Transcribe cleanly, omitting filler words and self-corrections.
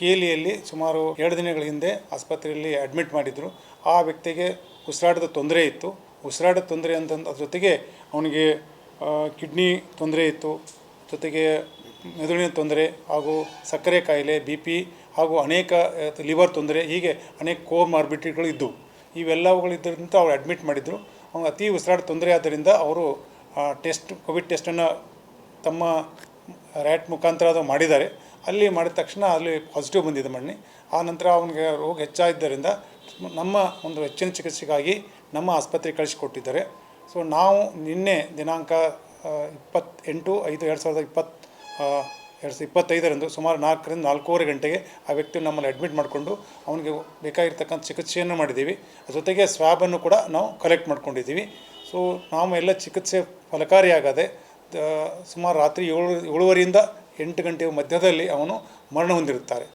ಕೇಲಿಯಲ್ಲಿ ಸುಮಾರು 2 ದಿನಗಳ ಹಿಂದೆ ಆಸ್ಪತ್ರೆಯಲ್ಲಿ ಅಡ್ಮಿಟ್ ಮಾಡಿದ್ರು. ಆ ವ್ಯಕ್ತಿಗೆ ಉಸಿರಾಟದ ತೊಂದರೆ ಇತ್ತು. ಉಸಿರಾಟದ ತೊಂದರೆ ಅದ್ರ ಜೊತೆಗೆ ಅವನಿಗೆ ಕಿಡ್ನಿ ತೊಂದರೆ ಇತ್ತು, ಜೊತೆಗೆ ಮೆದುಳಿನ ತೊಂದರೆ ಹಾಗೂ ಸಕ್ಕರೆ ಕಾಯಿಲೆ, BP ಹಾಗೂ ಅನೇಕ ಲಿವರ್ ತೊಂದರೆ, ಹೀಗೆ ಅನೇಕ ಕೋಮಾರ್ಬಿಡಿಟಿಗಳು ಇದ್ದವು. ಇವೆಲ್ಲವುಗಳಿದ್ದರಿಂದ ಅವ್ರು ಅಡ್ಮಿಟ್ ಮಾಡಿದರು. ಅವ್ನು ಅತಿ ಉಸಿರಾಟ ತೊಂದರೆ ಆದ್ದರಿಂದ ಅವರು ಕೋವಿಡ್ ಟೆಸ್ಟನ್ನು ತಮ್ಮ ರ್ಯಾಟ್ ಮುಖಾಂತರ ಅದು ಮಾಡಿದ್ದಾರೆ. ಅಲ್ಲಿ ಮಾಡಿದ ತಕ್ಷಣ ಅಲ್ಲಿ ಪಾಸಿಟಿವ್ ಬಂದಿದೆ ಮಣ್ಣಿ. ಆ ನಂತರ ಅವನಿಗೆ ರೋಗ ಹೆಚ್ಚಾದ್ದರಿಂದ ನಮ್ಮ ಒಂದು ಹೆಚ್ಚಿನ ಚಿಕಿತ್ಸೆಗಾಗಿ ನಮ್ಮ ಆಸ್ಪತ್ರೆಗೆ ಕಳಿಸಿಕೊಟ್ಟಿದ್ದಾರೆ. ಸೊ ನಾವು ನಿನ್ನೆ ದಿನಾಂಕ 28/5/2025 ಸುಮಾರು 4ರಿಂದ 4:15 ಗಂಟೆಗೆ ಆ ವ್ಯಕ್ತಿ ನಮ್ಮಲ್ಲಿ ಅಡ್ಮಿಟ್ ಮಾಡಿಕೊಂಡು ಅವನಿಗೆ ಬೇಕಾಗಿರ್ತಕ್ಕಂಥ ಚಿಕಿತ್ಸೆಯನ್ನು ಮಾಡಿದ್ದೀವಿ. ಜೊತೆಗೆ ಸ್ವ್ಯಾಬನ್ನು ಕೂಡ ನಾವು ಕಲೆಕ್ಟ್ ಮಾಡ್ಕೊಂಡಿದ್ದೀವಿ. ಸೊ ನಾವು ಎಲ್ಲ ಚಿಕಿತ್ಸೆ ಫಲಕಾರಿಯಾಗದೆ ಸುಮಾರು ರಾತ್ರಿ 7:30ರಿಂದ 8 ಗಂಟೆಯ ಮಧ್ಯದಲ್ಲಿ ಅವನು ಮರಣ ಹೊಂದಿರುತ್ತಾರೆ.